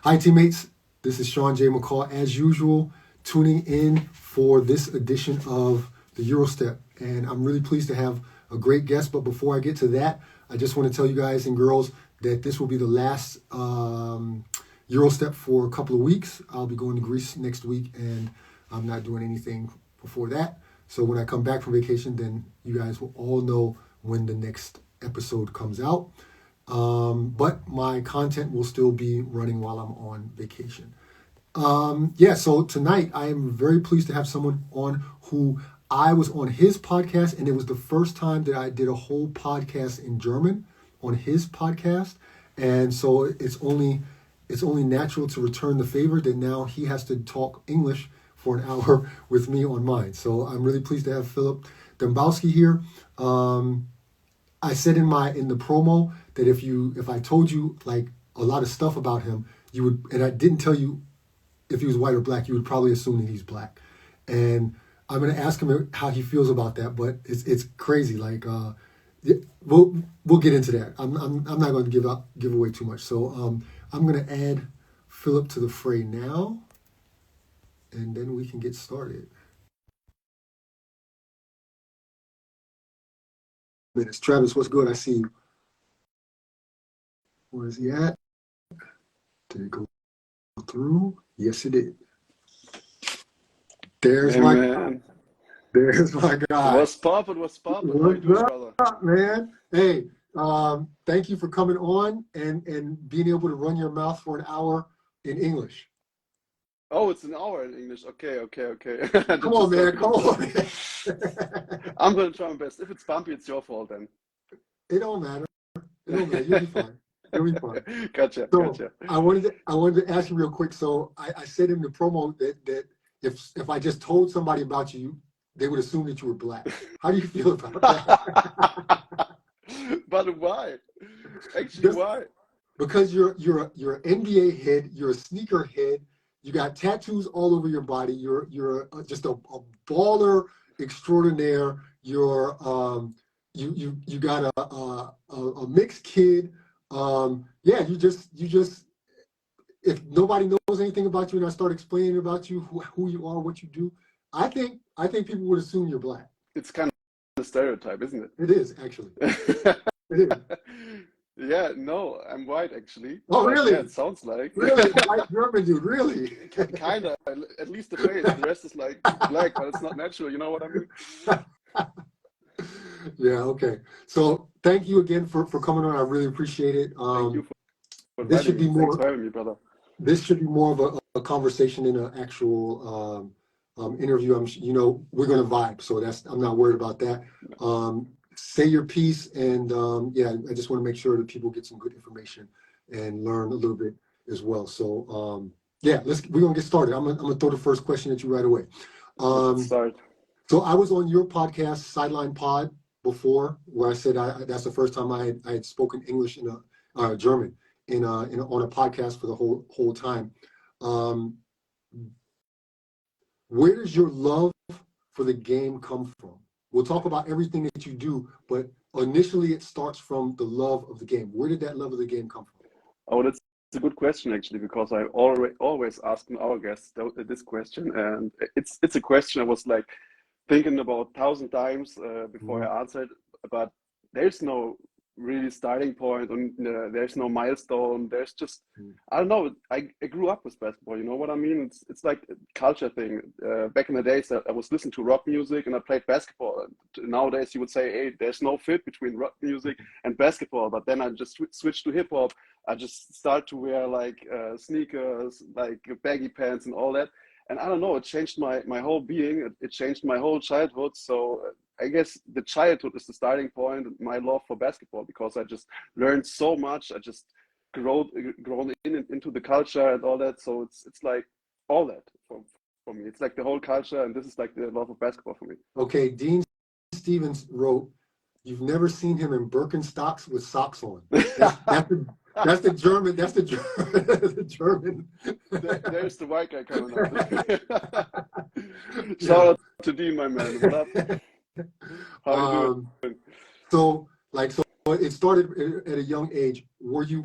Hi, teammates. This is Sean J. McCall, as usual, tuning in for this edition of the Eurostep. And I'm really pleased to have a great guest. But before I get to that, I just want to tell you guys and girls that this will be the last Eurostep for a couple of weeks. I'll be going to Greece next week, and I'm not doing anything before that. So when I come back from vacation, then you guys will all know when the next episode comes out. But my content will still be running while I'm on vacation. So tonight I am very pleased to have someone on who I was on his podcast, and it was the first time that I did a whole podcast in German on his podcast. And so it's only natural to return the favor that now he has to talk English for an hour with me on mine. So I'm really pleased to have Philipp Dembowski here. I said in the promo that if I told you like a lot of stuff about him, you would, and I didn't tell you if he was white or black, you would probably assume that he's black. And I'm going to ask him how he feels about that, but it's crazy. Like we'll get into that. I'm not going to give away too much. So I'm going to add Philipp to the fray now, and then we can get started. Minutes. Travis, what's good? I see you. Where is he at? Did it go through? Yes, it did. There's my guy. What's poppin'? What's poppin'? How you doing, brother? Up, man? Hey, thank you for coming on and being able to run your mouth for an hour in English. Oh, it's an hour in English. Okay. Come on, man. I'm gonna try my best. If it's bumpy, it's your fault then. It don't matter. You'll be fine. You'll be fine. Gotcha. I wanted to ask you real quick. So I said in the promo that if I just told somebody about you, they would assume that you were black. How do you feel about that? But why? Actually, why? Because you're an NBA head. You're a sneaker head. You got tattoos all over your body. You're just a baller extraordinaire. You're you got a mixed kid. You just if nobody knows anything about you and I start explaining about you, who you are, what you do, I think people would assume you're black. It's kind of a stereotype, isn't it? It is, actually. It is. Yeah, no, I'm white, actually. Oh, really? Yeah, it sounds like. Really? White German dude, really? Kind of, at least the face. The rest is like black, but it's not natural, you know what I mean? Yeah, okay. So thank you again for coming on. I really appreciate it. Thank you for this should be more, Thanks for having me, brother. This should be more of a conversation than an actual interview. We're going to vibe, so I'm not worried about that. Say your piece, and I just want to make sure that people get some good information and learn a little bit as well. So we're gonna get started. I'm gonna throw the first question at you right away. Let's start. So I was on your podcast, Sideline Pod, before, where I said that's the first time I had spoken English in German on a podcast for the whole time. Where does your love for the game come from? We'll talk about everything that you do, but initially it starts from the love of the game. Where did that love of the game come from? Oh, that's a good question, actually, because I always ask our guests this question, and it's a question I was like thinking about 1,000 times before I answered, but there's no really starting point, and there's no milestone. There's just I don't know. I grew up with basketball. You know what I mean? It's like a culture thing. Back in the days, I was listening to rock music and I played basketball. And nowadays, you would say, "Hey, there's no fit between rock music and basketball." But then I just switched to hip hop. I just started to wear like sneakers, like baggy pants, and all that. And I don't know. It changed my whole being. It changed my whole childhood. So I guess the childhood is the starting point, my love for basketball, because I just learned so much. I just grown into the culture and all that. So it's like all that for me. It's like the whole culture, and this is like the love of basketball for me. Okay, Dean Stevens wrote, "You've never seen him in Birkenstocks with socks on." That's the German. That's the German. There's the white guy coming out. Shout out to Dean, my man. What up? How you doing? So it started at a young age. Were you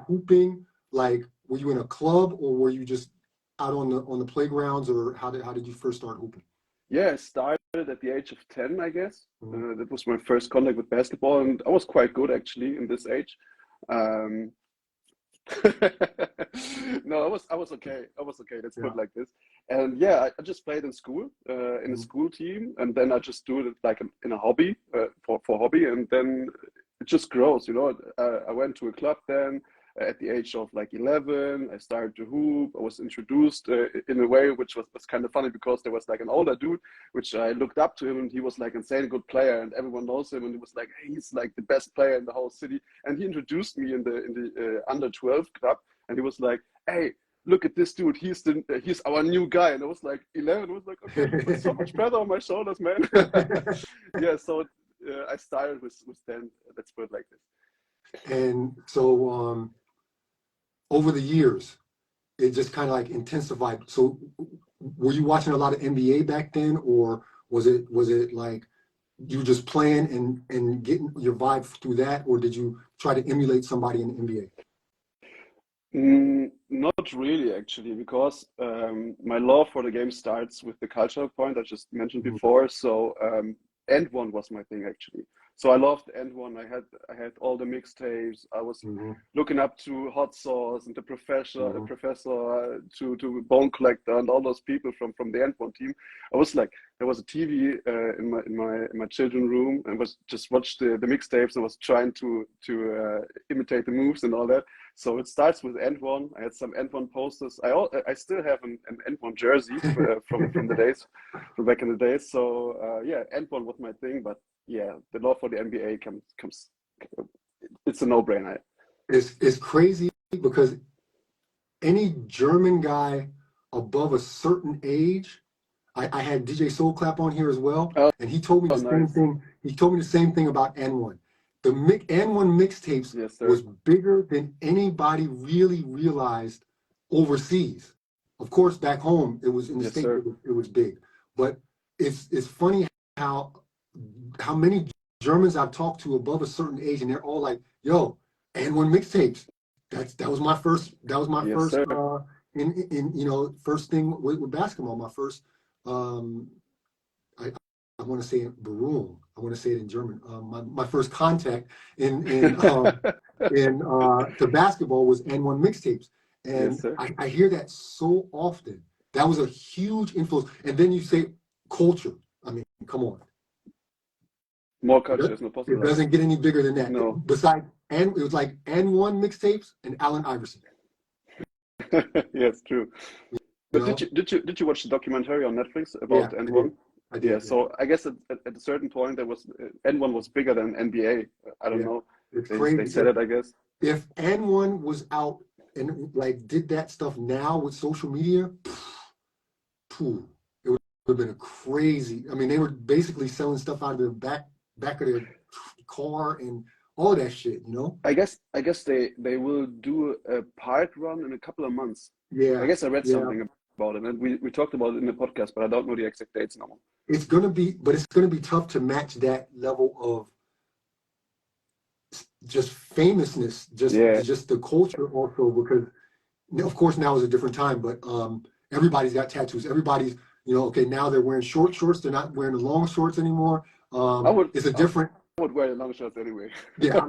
hooping like were you in a club, or were you just out on the playgrounds, or how did you first start hooping? Yeah, I started at the age of 10, I guess. Mm-hmm. That was my first contact with basketball, and I was quite good actually in this age. Um, no, I was okay. I was okay. Let's put Yeah. it like this. And yeah, I just played in school, in a Mm-hmm. school team, and then I just do it like in a hobby, for hobby, and then it just grows. I went to a club then. At the age of like 11, I started to hoop. I was introduced in a way which was kind of funny, because there was like an older dude which I looked up to him, and he was like insane good player, and everyone knows him, and he was like, hey, he's like the best player in the whole city. And he introduced me in the under 12 club, and he was like, hey, look at this dude, he's our new guy. And I was like 11. I was like, okay, put so much pressure on my shoulders, man. Yeah, so I started with 10. Let's put it like this. And so over the years, it just kind of like intensified. So were you watching a lot of NBA back then, or was it like you just playing and getting your vibe through that, or did you try to emulate somebody in the NBA? Not really, actually, because my love for the game starts with the cultural point I just mentioned Mhm. before. So End One was my thing, actually. So I loved End One. I had all the mixtapes. I was Mhm. looking up to Hot Sauce and the Mhm. professor, to Bone Collector and all those people from the End One team. I was like, there was a TV in my children's room, and was just watched the mixtapes, and was trying to imitate the moves and all that. So it starts with End One. I had some End One posters. I still have an End One jersey from the days, from back in the days. So yeah, End One was my thing. But yeah, the love for the NBA comes. It's a no-brainer. It's crazy because any German guy above a certain age, I had DJ Soul Clap on here as well, Oh, and he told me the same nice. thing. He told me the same thing about N1. The N1 mixtapes Yes, was sir. bigger than anybody really realized overseas. Of course, back home it was in the Yes, States, sir. it was big, but it's funny how many Germans I've talked to above a certain age, and they're all like, "Yo, N1 mixtapes. That was my first. That was my Yes, first. sir. In first thing with basketball. My first. Um, I want to say it Berührung. I want to say it in German. My first contact in to basketball was N1 mixtapes, Yes, and sir. I hear that so often. That was a huge influence. And then you say culture. I mean, come on. More It, culture does, is not it possible, I doesn't guess. get any bigger than that. No. Besides, and it was like N1 mixtapes and Allen Iverson. Yes, true. You But know? did you watch the documentary on Netflix Yeah, about I did. N1? I Yeah. did. Yeah. So I guess at a certain point there was N1 was bigger than NBA. I don't Yeah. know. It's They crazy. said it, I guess. If N1 was out and like did that stuff now with social media, phew, it would have been a crazy. I mean, they were basically selling stuff out of the back of their car and all that shit. You know? I guess they will do a park run in a couple of months. I Yeah. guess I read Yeah. something about it, and we talked about it in the podcast, but I don't know the exact dates now. It's gonna be tough to match that level of just famousness, Yeah. just the culture also because of course now is a different time, but everybody's got tattoos. Everybody's okay now they're wearing short shorts. They're not wearing the long shorts anymore. I would It's a I different would wear the long shorts anyway. yeah.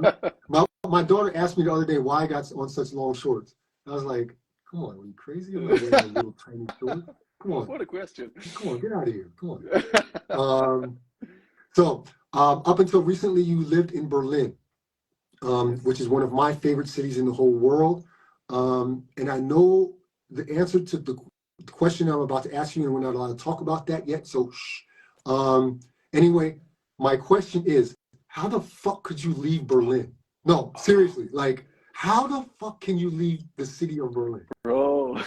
My daughter asked me the other day why I got on such long shorts. I was like, come on, are you crazy? I'm not wearing no little tiny shorts. Come on, What a question. get out of here. Come on. So up until recently, you lived in Berlin. Yes. Which is one of my favorite cities in the whole world. And I know the answer to the question I'm about to ask you, and we're not allowed to talk about that yet. So, shh. Anyway, my question is, how the fuck could you leave Berlin? No, seriously, like, how the fuck can you leave the city of Berlin? Bro.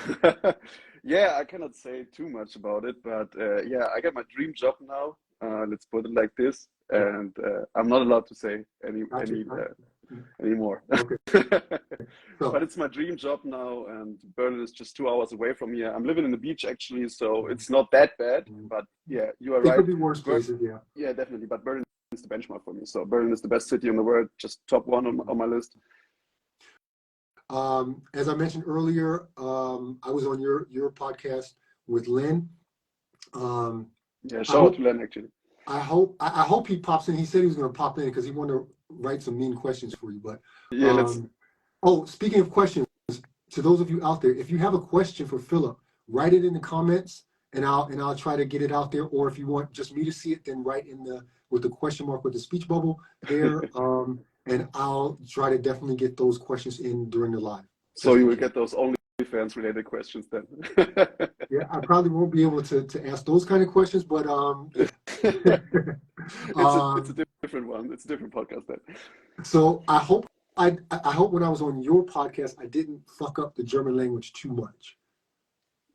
Yeah, I cannot say too much about it, but yeah, I got my dream job now. Let's put it like this, Yeah, and I'm not allowed to say gotcha. anymore. Okay, But so it's my dream job now, and Berlin is just 2 hours away from here. I'm living in the beach actually, so mhm, it's not that bad. mhm. But yeah, you are It right. could be worse Ber places, yeah. yeah, definitely. But Berlin is the benchmark for me. So Berlin is the best city in the world, just top one on Mhm. my list. As I mentioned earlier, I was on your podcast with Len. Yeah, shout out to Len actually. I hope he pops in. He said he was going to pop in because he wanted to write some mean questions for you. But Yeah, let's. oh, speaking of questions, to those of you out there, if you have a question for Philip, write it in the comments, and I'll try to get it out there. Or if you want just me to see it, then write in with the question mark with the speech bubble there, and I'll try to definitely get those questions in during the live. So you will get those OnlyFans related questions then. Yeah, I probably won't be able to ask those kind of questions, but yeah. It's a different one. It's a different podcast then. So I hope when I was on your podcast, I didn't fuck up the German language too much.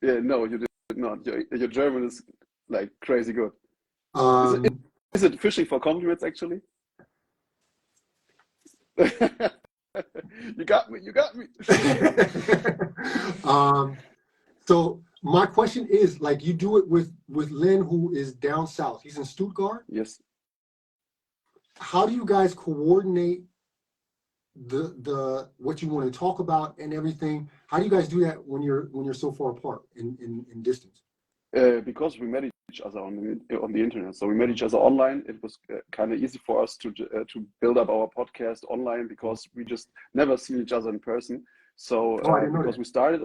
Yeah, no, you did not. Your German is like crazy good. Is it fishing for compliments actually? You got me. So my question is, like, you do it with Len, who is down south. He's in Stuttgart. Yes. How do you guys coordinate the what you want to talk about and everything? How do you guys do that when you're so far apart in distance? Because we met each other on the internet, so we met each other online. It was kind of easy for us to build up our podcast online because we just never seen each other in person. So because we started,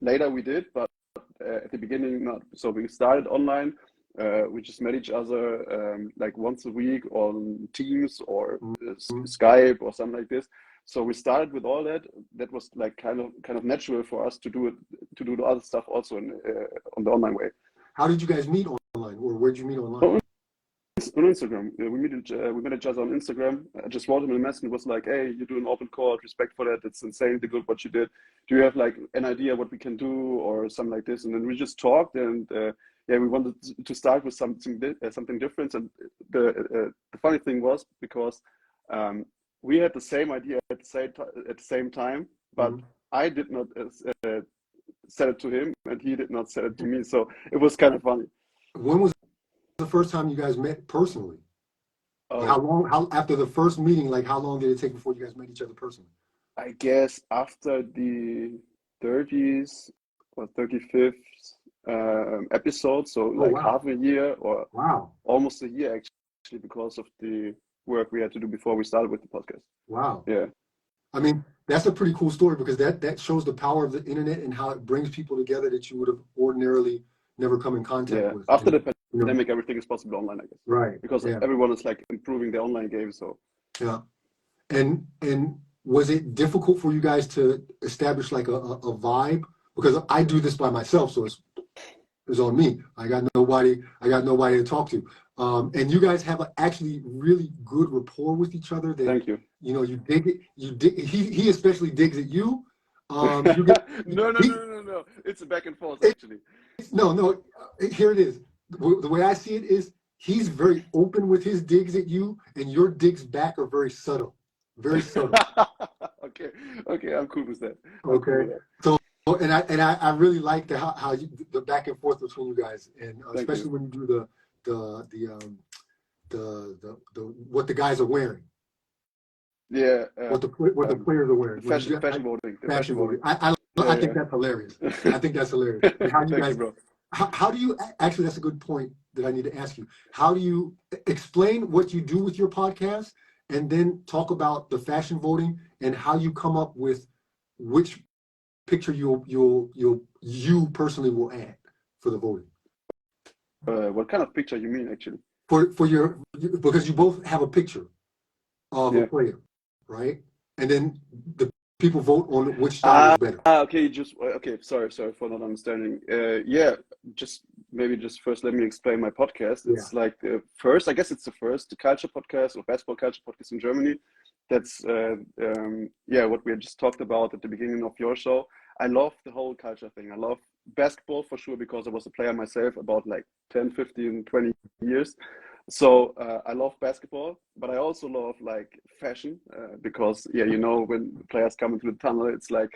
later we did, but at the beginning not. So we started online. We just met each other like once a week on Teams or Skype or something like this. So we started with all that. That was like kind of natural for us to do the other stuff also on the online way. How did you guys meet online, or where'd you meet online? On Instagram. We met each other on Instagram. I just wrote him a message and was like, "Hey, you're doing open call. Respect for that. It's insanely good what you did. Do you have like an idea what we can do or something like this?" And then we just talked, and we wanted to start with something different. And the funny thing was because we had the same idea at the same time, but I did not said it to him, and he did not say it to me. So it was kind of funny. When was the first time you guys met personally? How long? After the first meeting? Like, how long did it take before you guys met each other personally? I guess after the 30th or 35th episode, so half a year or almost a year actually, because of the work we had to do before we started with the podcast. Wow. Yeah. I mean, that's a pretty cool story because that shows the power of the internet and how it brings people together that you would have ordinarily never come in contact with. After the pandemic, everything is possible online, I guess. Right. Because everyone is like improving their online game. So. Yeah. And was it difficult for you guys to establish like a vibe? Because I do this by myself, so it's on me. I got nobody to talk to. And you guys have actually really good rapport with each other. Thank you. You dig it. He especially digs at you. No. It's a back and forth actually. No. Here it is. The way I see it is he's very open with his digs at you, and your digs back are very subtle. Very subtle. Okay, I'm cool with that. So, and I really like how the back and forth between you guys, and especially when you do the what the guys are wearing. Yeah. What the players are wearing. Fashion voting. Fashion voting. I think that's hilarious. I think that's hilarious. And how you guys? Bro. How do you actually? That's a good point that I need to ask you. How do you explain what you do with your podcast, and then talk about the fashion voting and how you come up with which picture you personally will add for the voting? What kind of picture you mean actually? Because you both have a picture of a player, right? And then the people vote on which style is better. Okay. Sorry for not understanding. Just first let me explain my podcast. It's like the first, I guess it's the first culture podcast or basketball culture podcast in Germany. That's what we had just talked about at the beginning of your show. I love the whole culture thing. I love basketball for sure because I was a player myself about like 10, 15, 20 years. So I love basketball, but I also love like fashion because when players come into the tunnel, it's like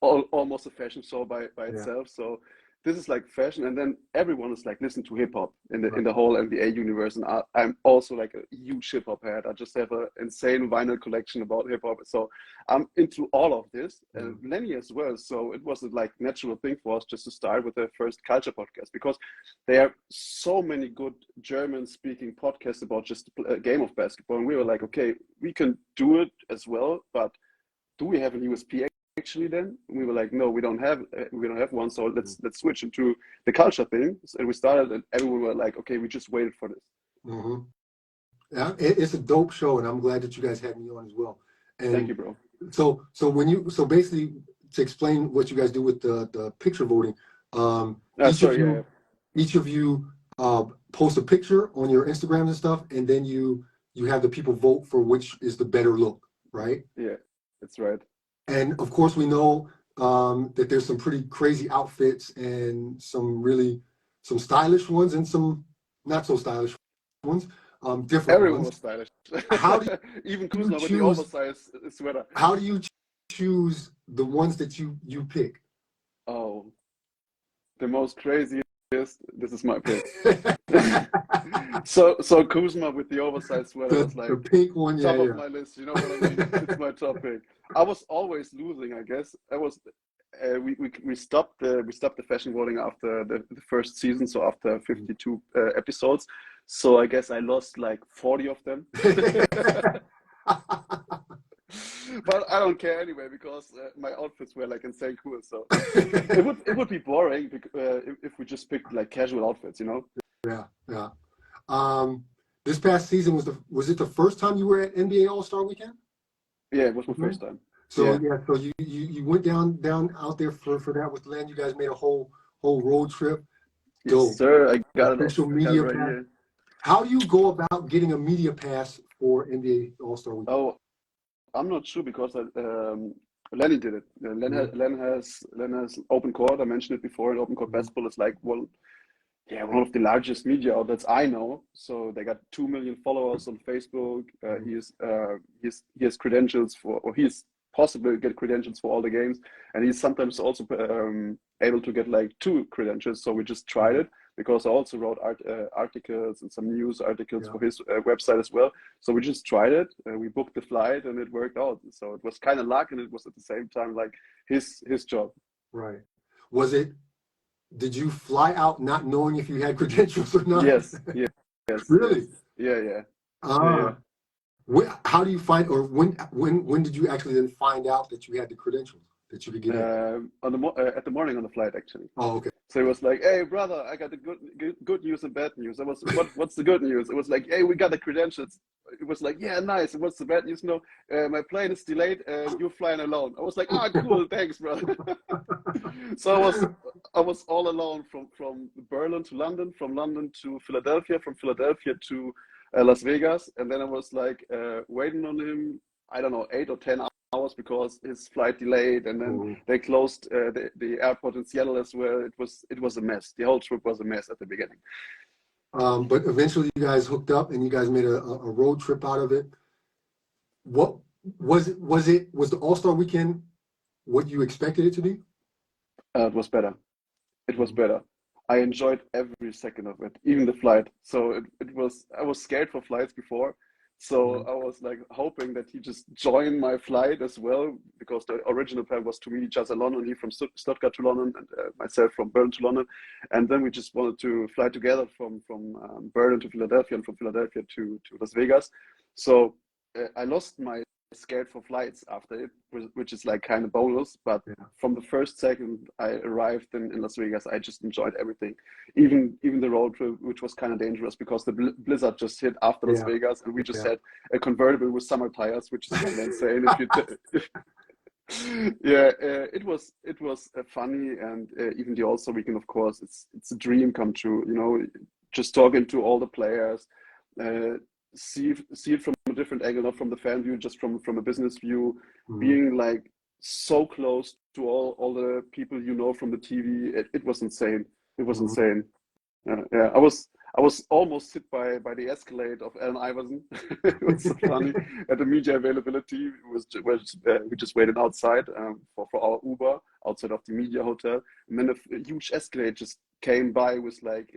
almost a fashion show by itself. So this is like fashion, and then everyone is like listening to hip hop in the whole NBA universe, and I'm also like a huge hip hop head. I just have an insane vinyl collection about hip hop, so I'm into all of this, and Lenny as well. So it was a like natural thing for us just to start with the first culture podcast, because there are so many good German speaking podcasts about just a game of basketball, and we were like, okay, we can do it as well, but do we have an USP actually? Then we were like, no, we don't have one, so let's switch into the culture thing. And we started, and everyone were like, okay, we just waited for this. Yeah, it's a dope show, and I'm glad that you guys had me on as well. And thank you, bro. So basically, to explain what you guys do with the picture voting, each of you post a picture on your Instagrams and stuff, and then you have the people vote for which is the better look, right? Yeah, that's right. And of course, we know that there's some pretty crazy outfits and some stylish ones and some not so stylish ones. Different Everyone ones. was stylish. How do even Kuzma with the oversized sweater? How do you choose the ones that you pick? Oh, the most craziest. This is my pick. so Kuzma with the oversized sweater was like the pink one, top of my list. You know what I mean? It's my top pick. I was always losing, I guess. I was. We stopped the fashion voting after the first season, so after 52 episodes. So I guess I lost like 40 of them. But I don't care anyway, because my outfits were like insane cool. So it would be boring if we just picked like casual outfits, you know? Yeah. This past season was it the first time you were at NBA All-Star Weekend? Yeah, it was my first time. So so you went down out there for that with Len. You guys made a whole road trip. Yes, sir. I got official media pass. Here. How do you go about getting a media pass for NBA All-Star Weekend? Oh, I'm not sure, because Lenny did it. Len has Open Court. I mentioned it before. Open Court Basketball is like one of the largest media outlets I know. So they got 2 million followers on Facebook. He has credentials he's possible to get credentials for all the games, and he's sometimes also able to get like 2 credentials. So we just tried it, because I also wrote articles and some news articles for his website as well. So we just tried it. We booked the flight, and it worked out. So it was kind of luck, and it was at the same time like his job. Right. Did you fly out not knowing if you had credentials or not? Yes. Really? Yes. Yeah. How do you find, or when did you actually then find out that you had the credentials that you could get in? At the morning on the flight, actually. Oh, okay. So it was like, hey, brother, I got the good news and bad news. I was, what's the good news? It was like, hey, we got the credentials. It was like, yeah, nice. And what's the bad news? No, my plane is delayed, and you're flying alone. I was like, cool, thanks, brother. So I was all alone from Berlin to London, from London to Philadelphia, from Philadelphia to Las Vegas, and then I was like waiting on him. I don't know, 8 or 10 hours, because his flight delayed, and then they closed the airport in Seattle as well. It was a mess. The whole trip was a mess at the beginning. But eventually you guys hooked up, and you guys made a road trip out of it. What was the All-Star Weekend what you expected it to be? It was better. I enjoyed every second of it, even the flight. So I was scared for flights before. So I was like hoping that he just joined my flight as well, because the original plan was to meet each other in London, he from Stuttgart to London, and myself from Berlin to London. And then we just wanted to fly together from Berlin to Philadelphia, and from Philadelphia to Las Vegas. So I lost my scared for flights after it, which is like kind of bonus. But from the first second I arrived in Las Vegas, I just enjoyed everything, even the road trip, which was kind of dangerous, because the blizzard just hit after Las Vegas, and we just had a convertible with summer tires, which is kind of insane. It was funny, and even the All-Star Weekend, of course, it's a dream come true. You know, just talking to all the players. See it from a different angle, not from the fan view, just from a business view, being like so close to all the people you know from the TV. It was insane. It was insane. I I was almost hit by the Escalade of Allen Iverson. It was so funny. At the media availability, we just waited outside for our Uber outside of the media hotel, and then a huge Escalade just came by with like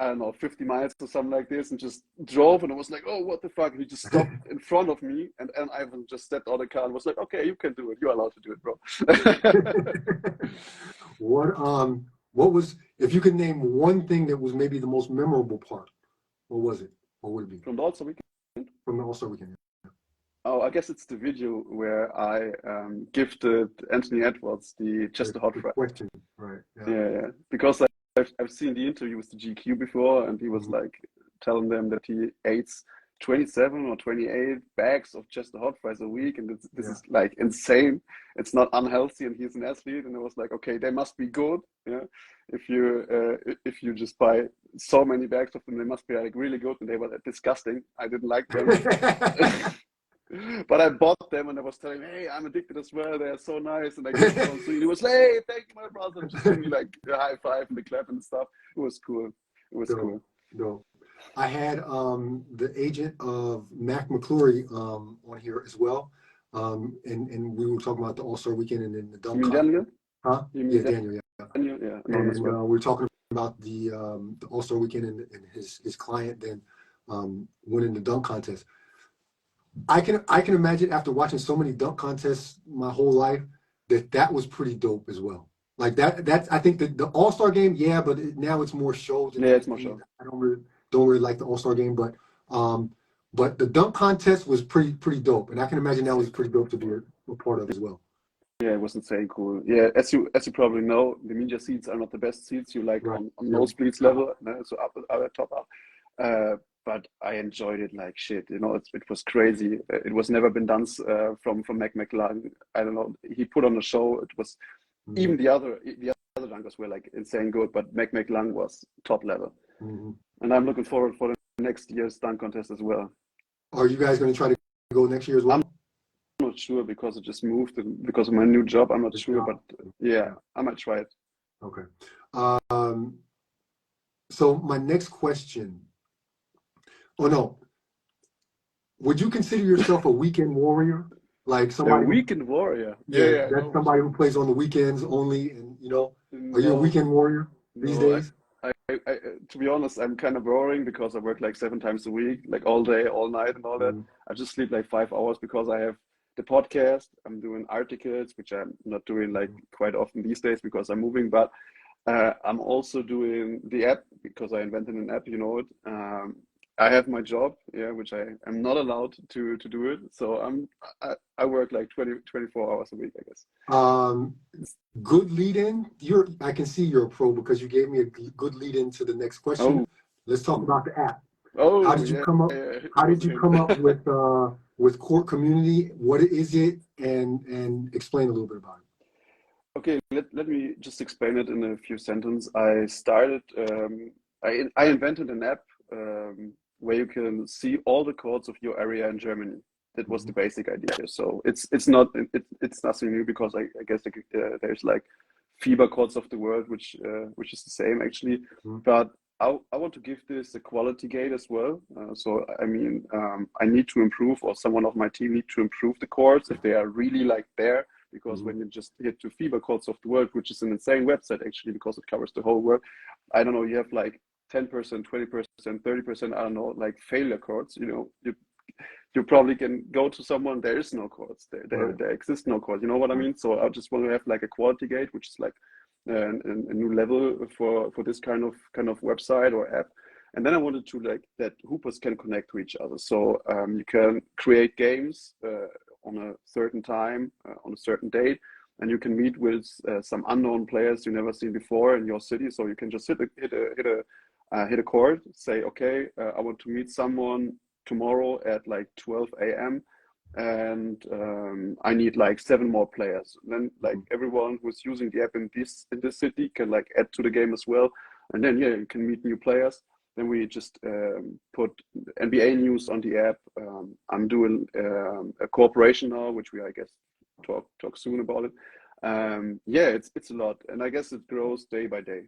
I don't know, 50 miles or something like this, and just drove, and I was like, oh, what the fuck? And he just stopped in front of me, and Ivan just stepped out of the car and was like, okay, you can do it. You're allowed to do it, bro. What was, if you could name one thing that was maybe the most memorable part, what was it? What would it be From the All-Star Weekend? from the All-Star Weekend? Oh, I guess it's the video where I gifted Anthony Edwards the Just a Hot Fry. Question, right? Yeah. Because I've seen the interview with the GQ before, and he was like telling them that he eats 27 or 28 bags of Just a Hot Fries a week, and this is like insane. It's not unhealthy, and he's an athlete. And I was like, okay, they must be good. Yeah, if you just buy so many bags of them, they must be like really good, and they were disgusting. I didn't like them. But I bought them, and I was telling him, hey, I'm addicted as well. They're so nice. And I gave them so he was like, hey, thank you, my brother. And just giving me like a high five and the clap and stuff. It was cool. It was cool. No. I had the agent of Mac McClure on here as well. And we were talking about the All-Star Weekend and then the dunk. You mean Daniel? Huh? Yeah, Daniel, yeah. Daniel, yeah. And we were talking about the All-Star Weekend and his client then winning the dunk contest. I can imagine after watching so many dunk contests my whole life that was pretty dope as well. Like that's I think the All-Star game, yeah, but now it's more shows. Yeah, it's more show. I don't really like the All-Star game, but the dunk contest was pretty dope, and I can imagine that was pretty dope to be a part of as well. Yeah, it was insane cool. Yeah, as you probably know, the media seats are not the best seats. You like on nosebleeds level, so up top up. But I enjoyed it like shit. You know, it was crazy. It was never been done from Mac McClung. I don't know. He put on a show. It was even the other dunkers were like insane good, but Mac McClung was top level. And I'm looking forward for the next year's dunk contest as well. Are you guys going to try to go next year as well? I'm not sure because it just moved and because of my new job. I'm not sure, but yeah, I might try it. Okay. So my next question. Oh no. Would you consider yourself a weekend warrior? Like somebody a weekend warrior? Yeah. That's somebody who plays on the weekends only, and are you a weekend warrior these days? I, to be honest, I'm kind of boring because I work like 7 times a week, like all day, all night, and all that. I just sleep like 5 hours because I have the podcast. I'm doing articles, which I'm not doing like quite often these days because I'm moving, but I'm also doing the app because I invented an app, you know it. I have my job, which I am not allowed to do it. So I work like 24 hours a week, I guess. Good lead in. I can see you're a pro because you gave me a good lead into the next question. Let's talk about the app. How did you come up? How did you come up with Court Community? What is it? And explain a little bit about it. Okay, let me just explain it in a few sentences. I started. I invented an app where you can see all the courts of your area in Germany. That was the basic idea. So it's nothing new because I guess there's like FIBA courts of the world, which is the same actually. But I want to give this a quality gate as well. So I mean, I need to improve, or someone of my team need to improve the courts if they are really like there. Because when you just hit to FIBA courts of the world, which is an insane website actually because it covers the whole world, I don't know, you have like 10%, 20%, 30%, I don't know, like failure courts. You probably can go to someone, there is no courts, there exist no courts, you know what I mean? So I just want to have like a quality gate, which is like a new level for this kind of website or app. And then I wanted to like that hoopers can connect to each other. So you can create games on a certain time, on a certain date, and you can meet with some unknown players you never seen before in your city. So you can just hit a court, say, okay, I want to meet someone tomorrow at like 12 a.m. and I need like 7 more players. And then like everyone who's using the app in this city can like add to the game as well. And then you can meet new players. Then we just put NBA news on the app. I'm doing a cooperation now, which we I guess talk soon about it. It's a lot, and I guess it grows day by day.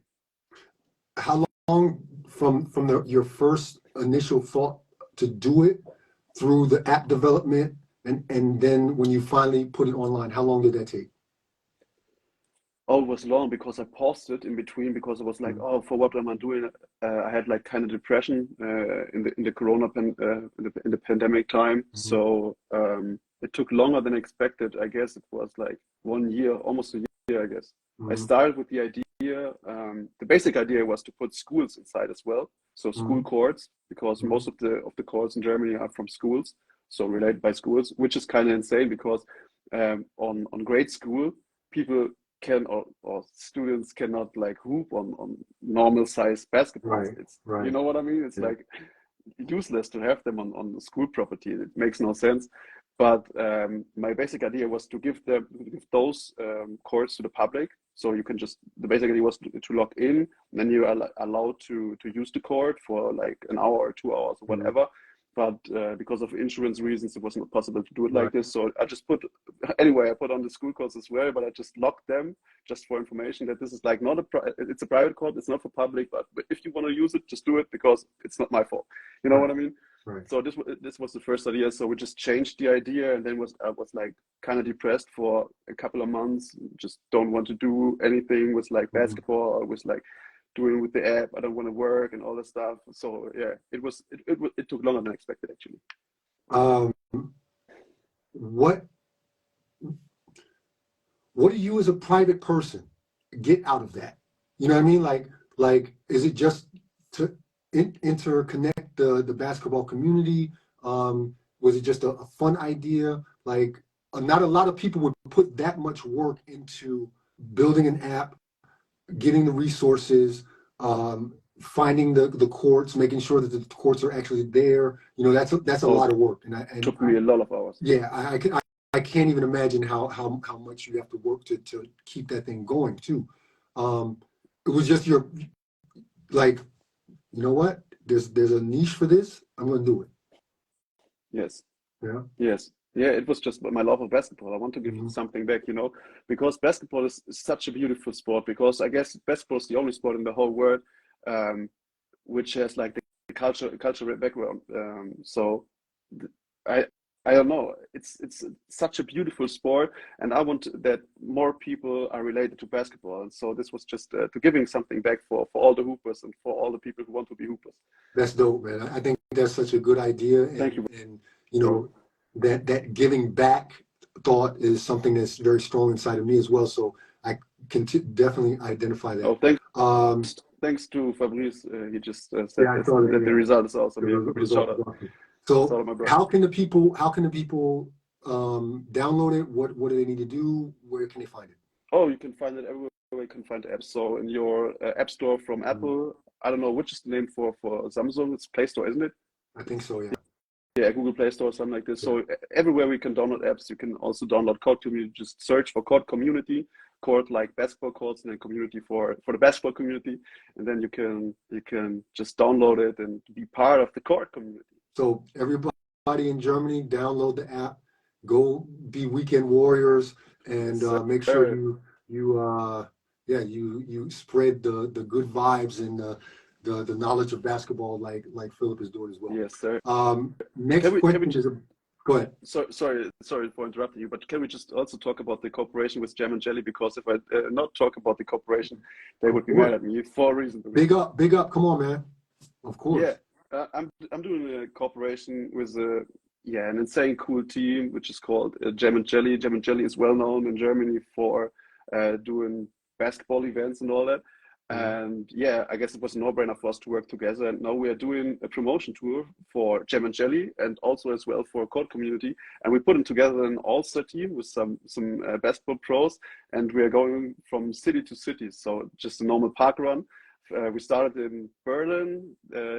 How your first initial thought to do it through the app development and then when you finally put it online, how long did that take? Oh, it was long because I paused it in between because I was like, Mm-hmm. oh, for what am I doing? I had like kind of depression in the in the pandemic time. Mm-hmm. So it took longer than expected. I guess it was like 1 year, almost a year, I guess. I Mm-hmm. started with the idea. The basic idea was to put schools inside as well. So school courts, because Mm-hmm. most of the courts in Germany are from schools, so related by schools, which is kind of insane because on grade school people can or students cannot like hoop on normal size basketballs. Right, It's you right. know what I mean? It's Yeah. like useless to have them on the school property. It makes no sense. But my basic idea was to give those courts to the public. So you can just the basic idea was to log in, and then you are allowed to use the court for like an hour or 2 hours or Mm-hmm. whatever. But because of insurance reasons, it was not possible to do it Right. like this. So I just put anyway. I put on the school courts as well, but I just locked them just for information that this is like not it's a private court. It's not for public, but if you want to use it, just do it because it's not my fault. You know Right. what I mean? Right. So this was the first idea. So we just changed the idea, and then I was like kind of depressed for a couple of months. Just don't want to do anything with like Mm-hmm. basketball or with like doing with the app. I don't want to work and all that stuff. So yeah, it took longer than expected actually. Um, what do you as a private person get out of that? You know what I mean? Like is it just to interconnect the basketball community? Was it just a fun idea? Like not a lot of people would put that much work into building an app, getting the resources, finding the courts, making sure that the courts are actually there. You know, that's a Oh, lot of work. And took me a lot of hours. yeah, I can't even imagine how much you have to work to keep that thing going too. It was just your like, you know what? There's a niche for this. I'm gonna do it. Yes. Yeah. Yes. Yeah, it was just my love of basketball. I want to give Mm-hmm. something back, because basketball is such a beautiful sport. Because I guess basketball is the only sport in the whole world um, which has like the cultural background. So I I don't know. It's such a beautiful sport, and I want that more people are related to basketball. And so this was just to giving something back for all the hoopers and for all the people who want to be hoopers. That's dope, man. I think that's such a good idea, Thank you, and you bro. know that giving back thought is something that's very strong inside of me as well. So I can definitely identify that. Oh, thanks. Um, Thanks to Fabrice. He just said yeah, I that saw that. that the Yeah, result is awesome. Yeah, the shout result out, is awesome. So my bro. how can the people download it? What do they need to do? Where can they find it? Oh, you can find it everywhere you can find apps. So in your app store from Mhm. Apple, I don't know which is the name for Samsung. It's Play Store, isn't it? I think so. Yeah. Yeah, Google Play Store, something like this. Yeah. So everywhere we can download apps, you can also download Code Community. Just search for Code Community, Code like basketball courts, and then community for the basketball community, and then you can just download it and be part of the Code community. So everybody in Germany, download the app, go be weekend warriors, and Yes, make sure sir. you spread the good vibes and the knowledge of basketball like Philip is doing as well. Yes, sir. Next Can we question just is go ahead. sorry for interrupting you, but can we just also talk about the cooperation with Jam and Jelly? Because if I not talk about the cooperation, they Of would be mad course. at me for a reason. Big up. Come on, man. Of Yeah, course. I'm doing a cooperation with an insane cool team which is called Jam and Jelly. Jam and Jelly is well known in Germany for doing basketball events and all that. Mhm. And yeah, I guess it was a no-brainer for us to work together. And now we are doing a promotion tour for Jam and Jelly and also as well for Code Community. And we put them together an all-star team with some basketball pros, and we are going from city to city. So just a normal park run. We started in Berlin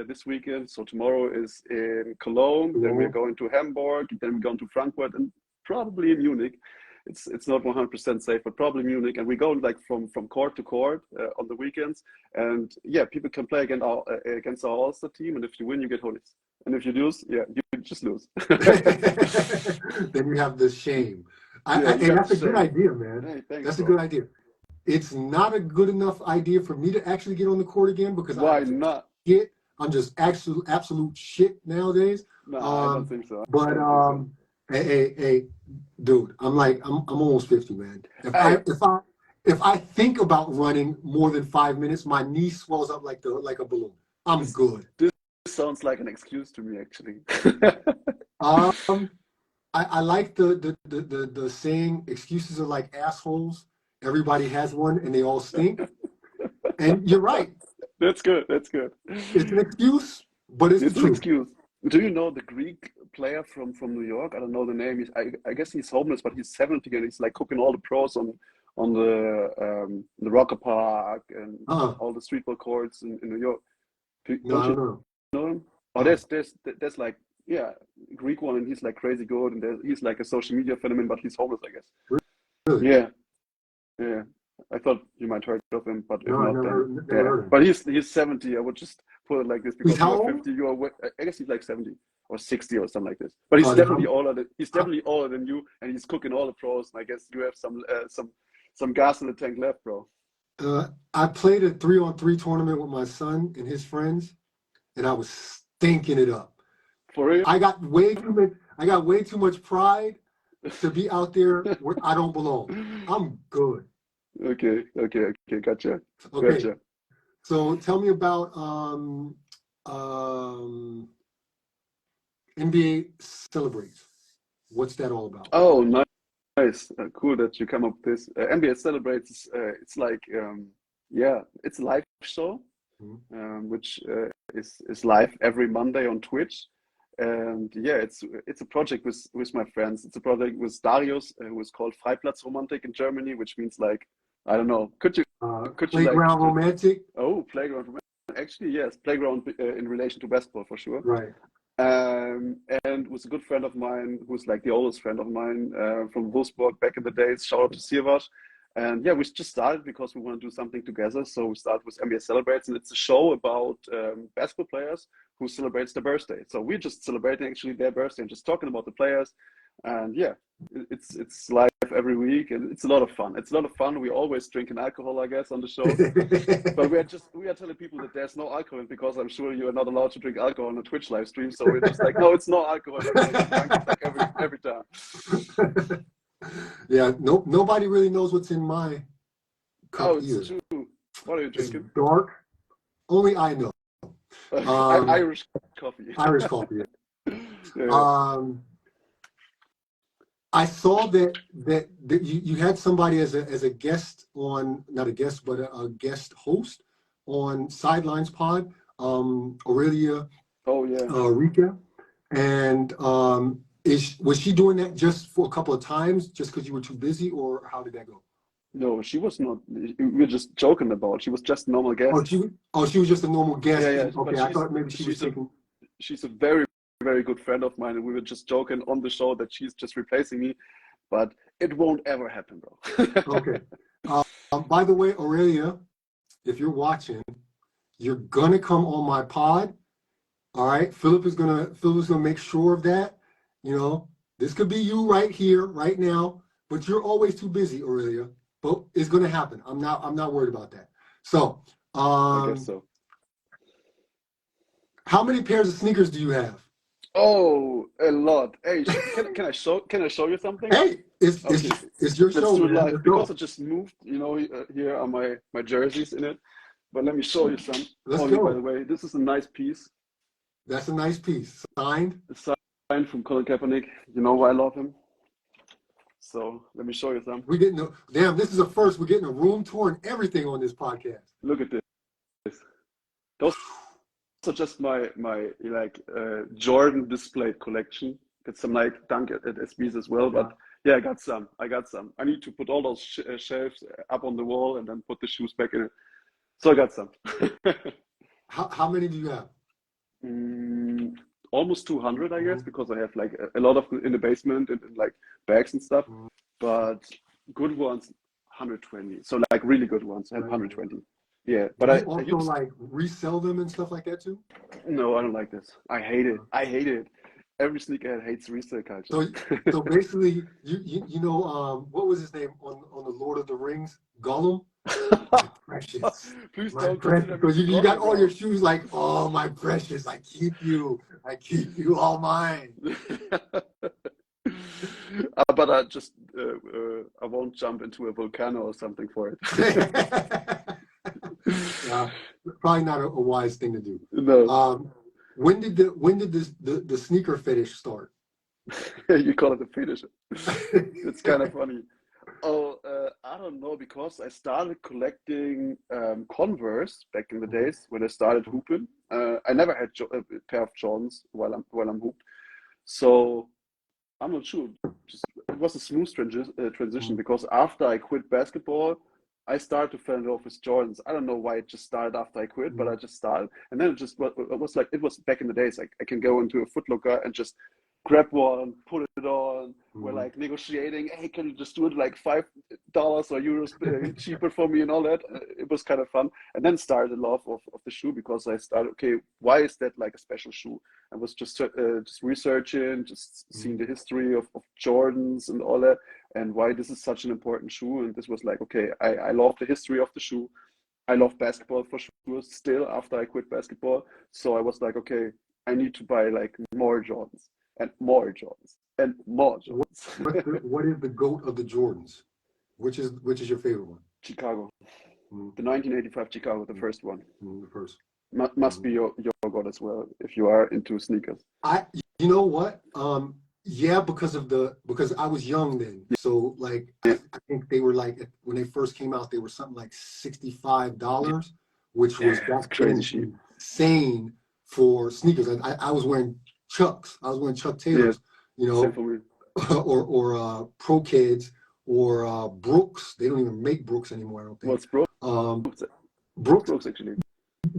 this weekend, so tomorrow is in Cologne. Then we're Cool. going to Hamburg. Then we're going to Frankfurt and probably Munich. It's not 100% safe, but probably Munich. And we go like from court to court on the weekends. And yeah, people can play against our All-Star team. And if you win, you get hoodies. And if you lose, yeah, you just lose. Then you have the shame. Yeah, you And got that's the a good shame. idea, man. Hey, thanks, That's a bro. good idea. it's not a good enough idea for me to actually get on the court again because Why not? I'm just absolute shit nowadays. No, I don't think so. But hey, dude, I'm almost 50, man. Hey, If I think about running more than 5 minutes, my knee swells up like a balloon. I'm good. This sounds like an excuse to me, actually. I like the saying, excuses are like assholes. Everybody has one and they all stink. And you're right. That's good. That's good. It's an excuse, but it's the It's an truth. excuse. Do you know the Greek player from New York? I don't know the name. I guess he's homeless, but he's 70 and he's like cooking all the pros on the Rocker Park and all the streetball courts in New York. No, I Don't don't you know. know him? Oh, there's like Greek one, and he's like crazy good, and he's like a social media phenomenon, but he's homeless, I guess. Really? Yeah, yeah. I thought you might heard of him, but if No, I not, never then heard of him. But he's 70. I would just put it like this because He's how you are old? 50. I guess he's like 70 or 60 or something like this. But he's Oh, definitely older than you, and he's cooking all the pros. And I guess you have some gas in the tank left, bro. I played a 3-on-3 tournament with my son and his friends, and I was stinking it up. For real? I got way too much pride to be out there where I don't belong. I'm good. Okay, gotcha. Okay, Gotcha. so tell me about NBA Celebrates. What's that all about? Oh, nice. Cool that you come up with this. NBA Celebrates. It's like it's a live show, which is live every Monday on Twitch. And yeah, it's a project with my friends. It's a project with Darius, who is called Freiplatzromantik in Germany, which means like, I don't know. Could you Playground romantic? Oh, playground romantic. Actually, yes, playground in relation to basketball for sure. Right. And was a good friend of mine, who's like the oldest friend of mine from Wolfsburg back in the days. Shout out to Sirvash. And yeah, we just started because we want to do something together. So we started with NBA Celebrates, and it's a show about basketball players who celebrates their birthday. So we're just celebrating actually their birthday and just talking about the players. And yeah, it's live every week, and it's a lot of fun. It's a lot of fun. We always drinking alcohol, I guess, on the show. But we are telling people that there's no alcohol, because I'm sure you are not allowed to drink alcohol on a Twitch live stream. So we're just like, no, it's no alcohol. Like every time. Yeah, nobody really knows what's in my cup it's either. true. What are you drinking? It's dark. Only I know. Irish coffee. Irish coffee. Yeah. I saw that you had somebody as a guest on, not a guest, but a guest host on Sidelines Pod, Aurelia. Oh yeah. Rika, and was she doing that just for a couple of times, just because you were too busy, or how did that go? No, she was not. We were just joking about. She was just a normal guest. She was just a normal guest. Yeah. Okay, I thought maybe she was taking. She's a very, very good friend of mine, and we were just joking on the show that she's just replacing me, but it won't ever happen, bro. Okay. By the way, Aurelia, if you're watching, you're gonna come on my pod. All right, Philip is gonna make sure of that. You know, this could be you right here, right now, but you're always too busy, Aurelia. But it's gonna happen. I'm not worried about that. So, I guess so. How many pairs of sneakers do you have? Oh, a lot. Hey, can I show you something? Hey, it's your show, man. Live, because I just moved. You know, here are my jerseys in it. But let me show you some. Let's go. By the way, this is a nice piece. That's a nice piece. Signed? It's signed from Colin Kaepernick. You know why I love him. So let me show you some. This is a first. We're getting a room tour and everything on this podcast. Look at this. Those are just my Jordan displayed collection. Got some Nike Dunk at SBs as well. But yeah, I got some. I need to put all those shelves up on the wall and then put the shoes back in it. So I got some. How many do you have? Almost 200, I guess, because I have like a lot of in the basement and like bags and stuff. But good ones, 120. So like really good ones, I have 120. Yeah, but I also like resell them and stuff like that too. No, I don't like this. I hate it. Every sneakerhead hates resale culture. So basically, you know, what was his name on the Lord of the Rings? Gollum. My precious. Please My don't precious. consider me Because you got forgotten, all your bro. shoes like, oh, my precious. I keep you. All mine. But I won't jump into a volcano or something for it. Yeah, probably not a wise thing to do. No, When did the sneaker fetish start? you call it a fetish. It's kind of funny. Oh, I don't know, because I started collecting Converse back in the days when I started hooping. I never had a pair of Jordans while I'm hooped, so I'm not sure. Just it was a smooth transition, because after I quit basketball, I started to fall in love with Jordans. I don't know why it just started after I quit, but I just started, and then it was like, it was back in the days. Like, I can go into a Foot Locker and just grab one, put it on. We're like negotiating. Hey, can you just do it like $5 or euros cheaper for me and all that? It was kind of fun, and then started the love of the shoe, because I started. Okay, why is that like a special shoe? I was just researching, just seeing the history of Jordans and all that, and why this is such an important shoe. And this was like, okay, I love the history of the shoe. I love basketball for sure still after I quit basketball. So I was like, okay, I need to buy like more Jordans and more Jordans and more Jordans. What is the GOAT of the Jordans? Which is your favorite one? Chicago, Mm, the 1985 Chicago, the first one. the first. Must be your god as well if you are into sneakers. You know what? Yeah, because I was young then. So like, I think they were like, when they first came out, they were something like $65, which was Yeah, it's back crazy then cheap. insane for sneakers. I was wearing Chucks. I was wearing Chuck Yes, Taylors, you same know, for me. or Pro Kids or Brooks. They don't even make Brooks anymore, I don't think. What's Brooks? Brooks. Brooks actually.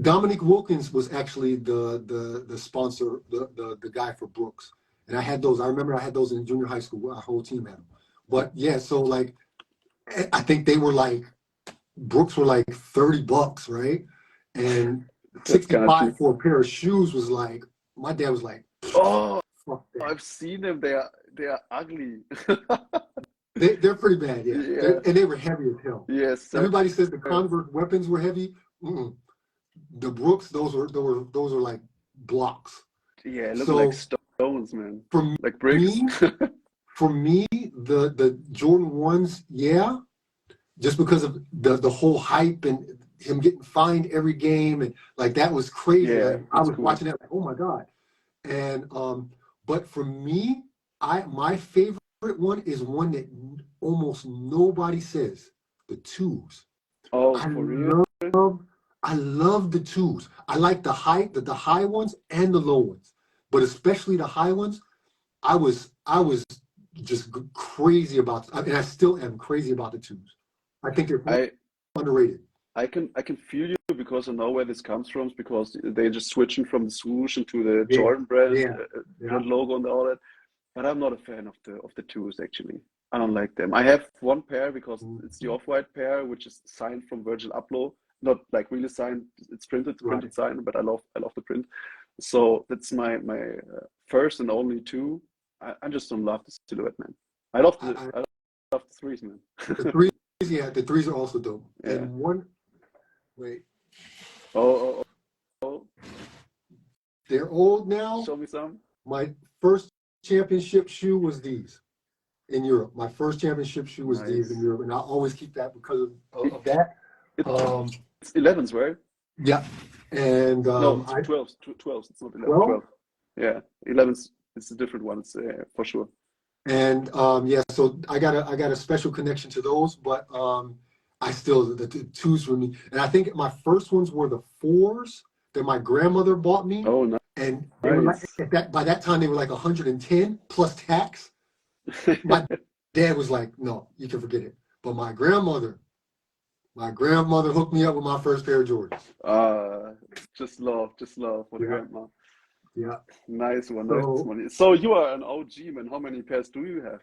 Dominique Wilkins was actually the sponsor, the guy for Brooks, and I had those. I remember I had those in junior high school. Our whole team had them. But yeah, so like, I think they were like, Brooks were like $30, right? And That's kind of cheap. 65 for a pair of shoes was like, my dad was like, Oh, fuck that. I've seen them. They are ugly. They're pretty bad, yeah. Yeah. And they were heavy as hell. Yes, sir. Everybody says the Converse weapons were heavy. The Brooks, those were like blocks. Yeah, look like So stones, man. for Like bricks. me, the Jordan 1s, yeah, just because of the whole hype and him getting fined every game, and like, that was crazy. Yeah, Like, I that's was cool. watching that like, oh my God. And but for me, my favorite one is one that almost nobody says, the twos. Oh, I for real? love the twos. I like the high ones and the low ones, but especially the high ones. I was just crazy about, and I still am crazy about the twos. I think they're I underrated. I can feel you, because I know where this comes from, because they're just switching from the swoosh into the Yeah, Jordan brand, yeah, yeah. logo and all that. But I'm not a fan of the twos actually. I don't like them. I have one pair because it's the off-white pair, which is signed from Virgil Abloh. Not like really signed. It's printed Right. sign, but I love the print. So that's my first and only two. I just don't love the silhouette, man. I love the threes, man. The threes, yeah, the threes are also dope. Yeah. And one, wait, Oh, oh, they're old now. show me some. My first championship shoe was these in Europe. My first championship shoe was these in Nice. Europe, and I always keep that because of that. It's 11s, right? Yeah, and No, I 12s. 12s. It's not 11. 12, 12. Yeah, 11s. It's a different one. It's for sure. and yeah. So I got a special connection to those, but I still the twos for me. And I think my first ones were the fours that my grandmother bought me, Oh, nice. and they were like by that time they were like 110 plus tax. My dad was like, "No, you can forget it." But my grandmother hooked me up with my first pair of Jordans. Just love for the grandma. Yeah. Nice one, So, nice one. So you are an OG, man. How many pairs do you have?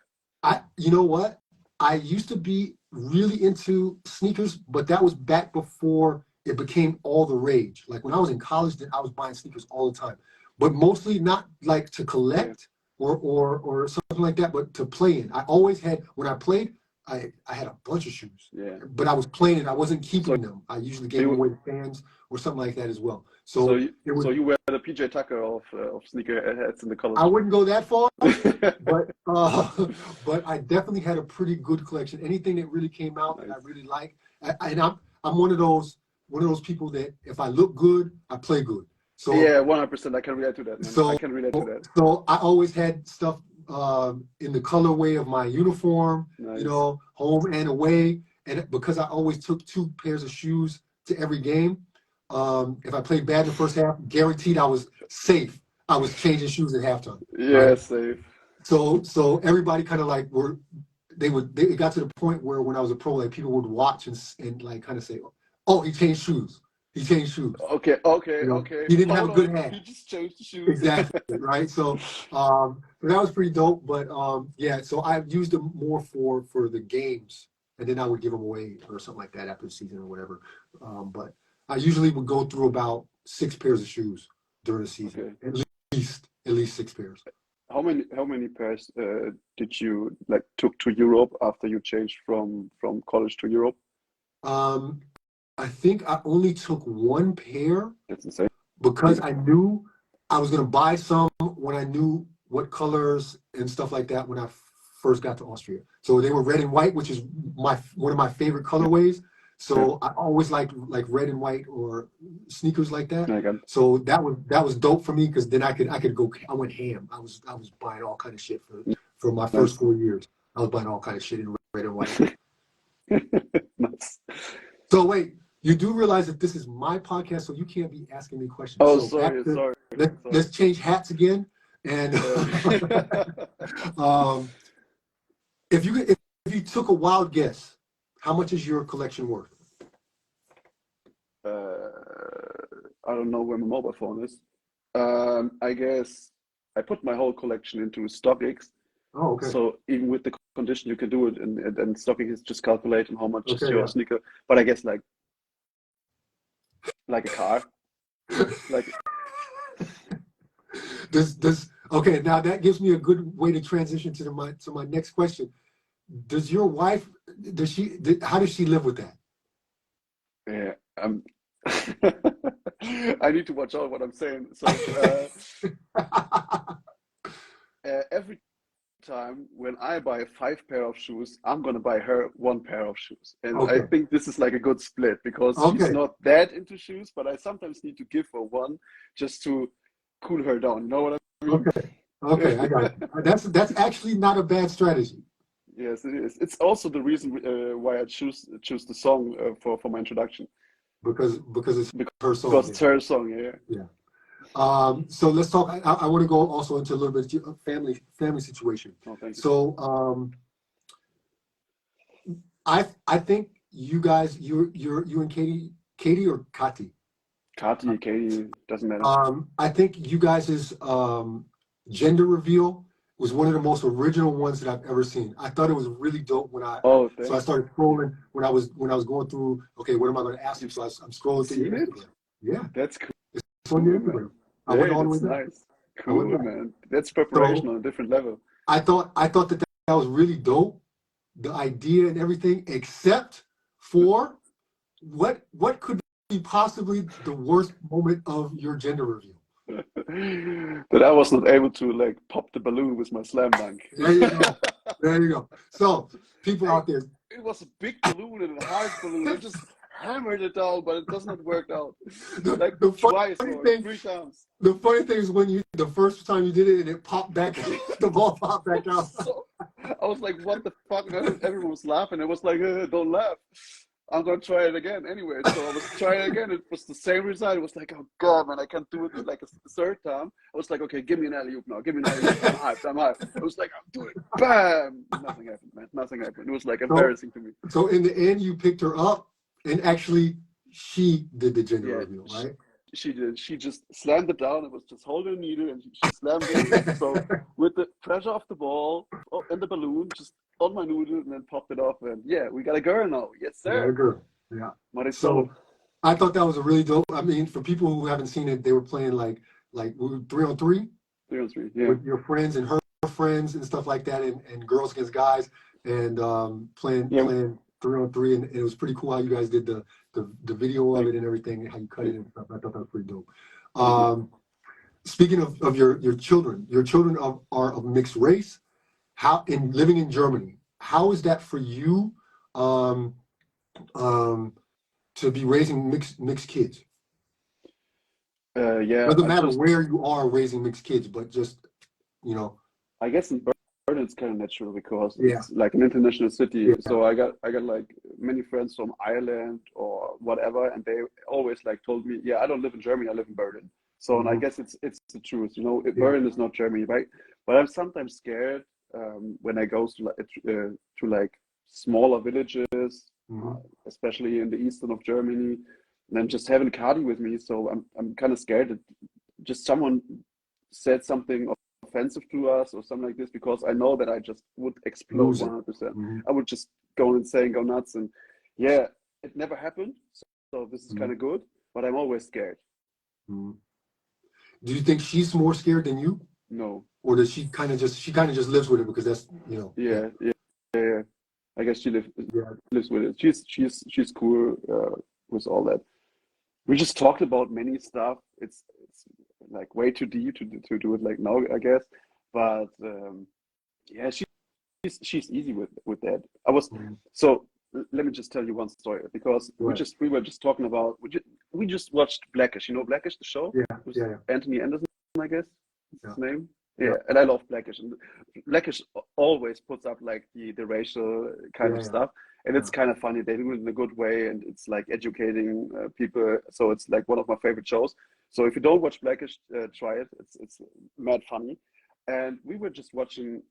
you know what? I used to be really into sneakers, but that was back before it became all the rage. Like when I was in college, then I was buying sneakers all the time, but mostly not like to collect or something like that, but to play in. I always had, when I played, I had a bunch of shoes. Yeah. But I was playing it. I wasn't keeping So them. I usually gave them away to fans or something like that as well. So so it was. you were the PJ Tucker of sneakerheads in the I college. wouldn't go that far, but but I definitely had a pretty good collection. Anything that really came out that I Nice. really liked, and I'm one of those people that if I look good, I play good. So Yeah, 100%. I can relate to that, man. I so can relate to that. so I always had stuff in the colorway of my uniform, Nice. home and away. And because I always took 2 pairs of shoes to every game, if I played bad in the first half, guaranteed I was safe. I was changing shoes at halftime, Yeah, right? safe. So everybody kind of like it got to the point where when I was a pro, like people would watch and like kind of say, "Oh, he changed shoes. He changed shoes. Okay, okay, okay. He didn't have a Hold good on. hand." He just changed the shoes. Exactly, right? So that was pretty dope. But yeah, so I used them more for the games, and then I would give them away or something like that after the season or whatever. But I usually would go through about 6 pairs of shoes during the season, Okay. at least 6 pairs. How many pairs did you like took to Europe after you changed from college to Europe? Um, I think I only took 1 pair That's insane. because I knew I was going to buy some when I knew what colors and stuff like that when I first got to Austria. So they were red and white, which is one of my favorite colorways. Yeah. So I always liked like red and white or sneakers like that. I got it. So that was dope for me because then I could go. I went ham. I was buying all kind of shit for my first Nice. 4 years. I was buying all kind of shit in red and white. Nice. So wait, you do realize that this is my podcast, so you can't be asking me questions. Oh, So sorry, sorry. let's change hats again. And if you took a wild guess, how much is your collection worth? I don't know where my mobile phone is. I guess I put my whole collection into StockX. Oh, okay. So even with the condition, you can do it, and StockX is just calculating how much is Okay, your yeah. sneaker. But I guess like a car, like Okay, now that gives me a good way to transition to my next question. Does your wife how does she live with that? yeah. I need to watch out what I'm saying. So every time when I buy 5 pair of shoes, I'm gonna buy her 1 pair of shoes, and I Okay. think this is like a good split because she's Okay. not that into shoes, but I sometimes need to give her one just to cool her down. You know what I mean? Okay, I got you. That's actually not a bad strategy. Yes, it is. It's also the reason why I choose the song for my introduction Because it's her song. because it's her song. Yeah. Yeah. So let's talk. I want to go also into a little bit of family situation. Oh, thank you. So I think you guys, you and Katie or Kati. Katie, doesn't matter. I think you guys' gender reveal was one of the most original ones that I've ever seen. I thought it was really dope when Oh, so I thanks. started scrolling when I was going through. Okay, what am I going to ask you? So I'm scrolling through your Seen it? Instagram. Yeah, That's cool, it's on your man. Instagram. I Yeah, went all the way that's back. nice. I went Cool, back. man. That's preparation on a different level. I thought that was really dope, the idea and everything, except for what could be possibly the worst moment of your gender reveal. That I was not able to like pop the balloon with my slam dunk. There you go. There you go. So people out there, It was a big balloon and a hard balloon. I just hammered it down, but it does not work out. Like the twice funny or thing, 3 times. the funny thing is when the first time you did it and it popped back, the ball popped back out. So I was like, what the fuck? And everyone was laughing. I was like, don't laugh. I'm gonna try it again anyway. So I was trying again. It was the same result. It was like, oh god, man, I can't do it like a third time. I was like, okay, give me an alley-oop now. Give me an alley-oop. I'm hyped. I was like, I'm doing it. Bam! Nothing happened, man. Nothing happened. It was like embarrassing to me. So in the end, you picked her up, and actually, she did the gender Yeah, reveal, right? she did. She just slammed it down. It was just holding a needle, and she slammed it. So with the pressure of the ball and the balloon, just on my noodle, and then popped it off. And yeah, we got a girl now. Yes, You got a sir. girl. Yeah. Marisol. So I thought that was a really dope. I mean, for people who haven't seen it, they were playing like we were 3-on-3 3-on-3. Yeah. with your friends and her friends and stuff like that, and girls against guys. and playing Yeah. 3-on-3, and it was pretty cool how you guys did the video of it and everything, how you cut it and stuff. I thought that was pretty dope. Speaking of your children are of mixed race. How in living in Germany, how is that for you to be raising mixed kids? Yeah, Doesn't matter where you are raising mixed kids, but just, you know. I guess in Berlin it's kind of natural because Yeah. it's like an international city. Yeah. So I got like many friends from Ireland or whatever, and they always like told me, yeah, I don't live in Germany, I live in Berlin. So and I guess it's the truth, you know. Berlin is not Germany, right? But I'm sometimes scared when I go to like smaller villages, especially in the eastern of Germany, and I'm just having Cardi with me. So I'm kind of scared that just someone said something offensive to us or something like this, because I know that I just would explode 100%. I would just go insane, go nuts, and yeah, it never happened. So this is kind of good, but I'm always scared. Do you think she's more scared than you? No. Or does she kind of just lives with it because that's, you know? Yeah. I guess she lives with it. She's cool with all that. We just talked about many stuff. It's like way too deep to do it like now, I guess. But yeah, she's easy with that. So let me just tell you one story, because we were just talking about we just watched Blackish. You know Blackish, the show? Yeah. Anthony Anderson, I guess is his name. Yeah, and I love Blackish. And Blackish always puts up like the racial kind of stuff, and it's kind of funny. They do it in a good way, and it's like educating people. So it's like one of my favorite shows. So if you don't watch Blackish, try it. It's mad funny. And we were just watching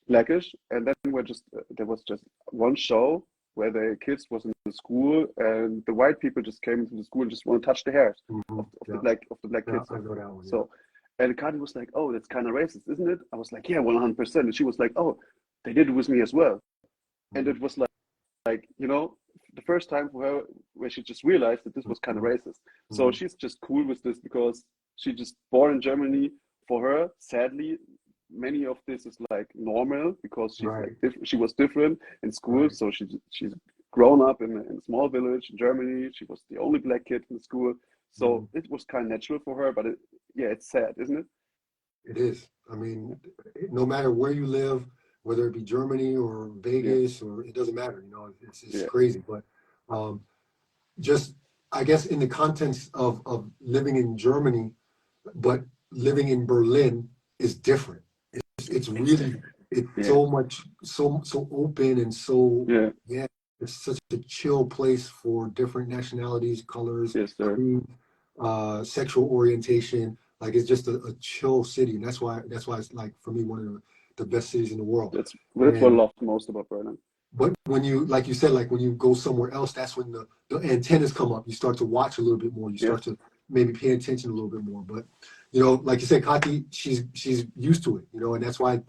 Blackish, and then there was just one show where the kids was in the school, and the white people just came into the school and just want to touch the hairs of the black kids. I know that one, So, and Cardi was like, "Oh, that's kind of racist, isn't it?" I was like, "Yeah, 100%." And she was like, "Oh, they did it with me as well." And it was like you know, the first time for her where she just realized that this was kind of racist. So she's just cool with this because she just born in Germany. For her, sadly, many of this is like normal because she's like she was different in school. So she's grown up in a small village in Germany. She was the only black kid in the school. So it was kind of natural for her, but it's sad, isn't it? It is. I mean, no matter where you live, whether it be Germany or Vegas or it doesn't matter, you know, it's crazy. But just, I guess, in the context of living in Germany, but living in Berlin is different. It's really, it's so much, so open and so, it's such a chill place for different nationalities, colors, creed, sexual orientation. Like it's just a chill city, and that's why it's like for me one of the best cities in the world. That's what I love most about Berlin. But when you, like you said, like when you go somewhere else, that's when the antennas come up. You start to watch a little bit more. You start to maybe pay attention a little bit more. But you know, like you said, Kati, she's used to it. You know, and that's why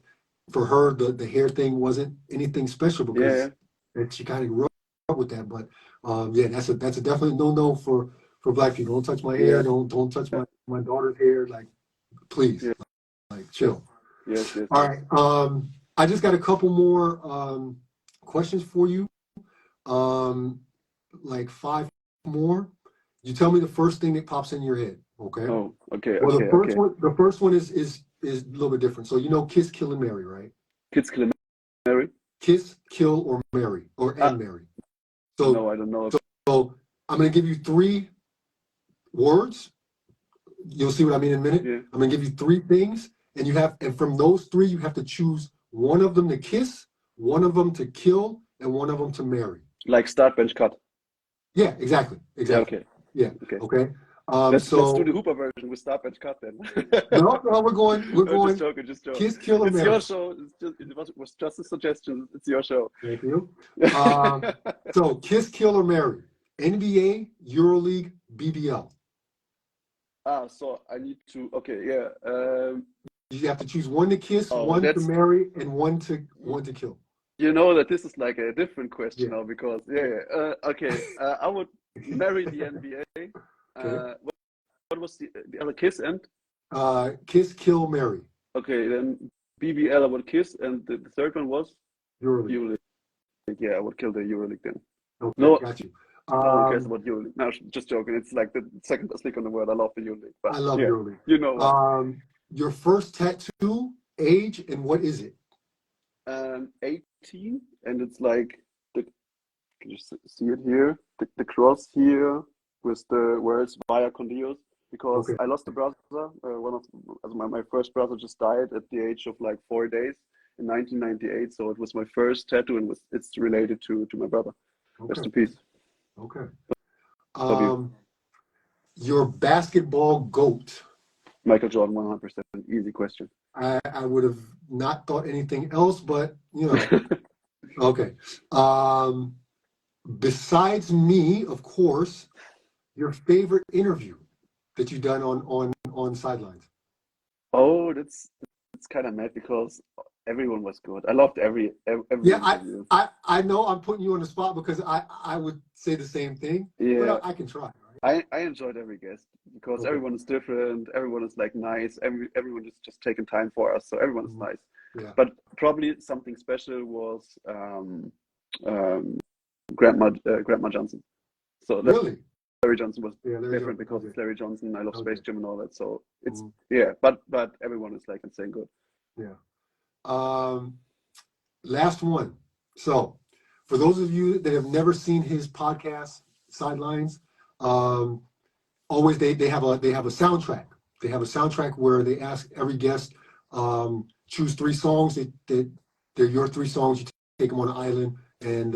for her the hair thing wasn't anything special because she kind of grew up with that. But that's a definitely no for black people. Don't touch my hair. Don't touch my daughter's hair. Like, please, like chill. Yes. All right. I just got a couple more questions for you. Like 5 more. You tell me the first thing that pops in your head. Okay. Oh, okay. Well, Okay, the first one is a little bit different. So you know, kiss, kill, and marry, right? Kiss, kill, and marry. Kiss, kill, or marry, and marry. So no, I don't know. So I'm going to give you 3 words. You'll see what I mean in a minute. Yeah. I'm going to give you 3 things, and from those 3, you have to choose one of them to kiss, one of them to kill, and one of them to marry. Like start, bench, cut. Yeah, exactly. Yeah, okay. Yeah. Okay. Let's do the Hooper version with start, bench, cut then. no, we're going. Just joking. Kiss, kill, and marry. It's your show. It was just a suggestion. It's your show. Thank you. So kiss, kill, or marry. NBA, EuroLeague, BBL. So I need to. Okay, yeah. You have to choose one to kiss, one to marry, and one to kill. You know that this is like a different question now because okay. I would marry the NBA. Okay. What was the other kiss and? Kiss, kill, marry. Okay, then BBL I would kiss, and the third one was EuroLeague. EuroLeague. Yeah, I would kill the EuroLeague then. Okay, No, got you. no one cares about EuroLeague. No, just joking. It's like the second best league on the world. I love the EuroLeague, but I love yeah, EuroLeague. you know what? Your first tattoo, age, and what is it? 18, and it's like the, can you see it here? The cross here with the words Via con Dios, because Okay. I lost a brother. My first brother just died at the age of like 4 days in 1998. So it was my first tattoo, and it's related to my brother. Rest Okay. in peace. Okay. Love you. Your basketball GOAT. Michael Jordan, 100%. Easy question. I would have not thought anything else, but you know. Okay. Besides me, of course, your favorite interview that you've done on sidelines. Oh, that's kind of mad because everyone was good. I loved every Yeah, interview. I know I'm putting you on the spot because I would say the same thing, Yeah, but I can try. Right? I enjoyed every guest because Okay. everyone is different. Everyone is like nice. Everyone is just taking time for us, so everyone is nice. Yeah. But probably something special was Grandma Johnson. So Really? Larry Johnson was Larry different Johnson. because Okay. it's Larry Johnson. I love Space Jam and all that. So it's Mm-hmm. yeah, but everyone is like insane good. Yeah. Last one. So, for those of you that have never seen his podcast, Sidelines, always they have a soundtrack. They have a soundtrack where they ask every guest choose 3 songs that they're your 3 songs. You take them on an island, and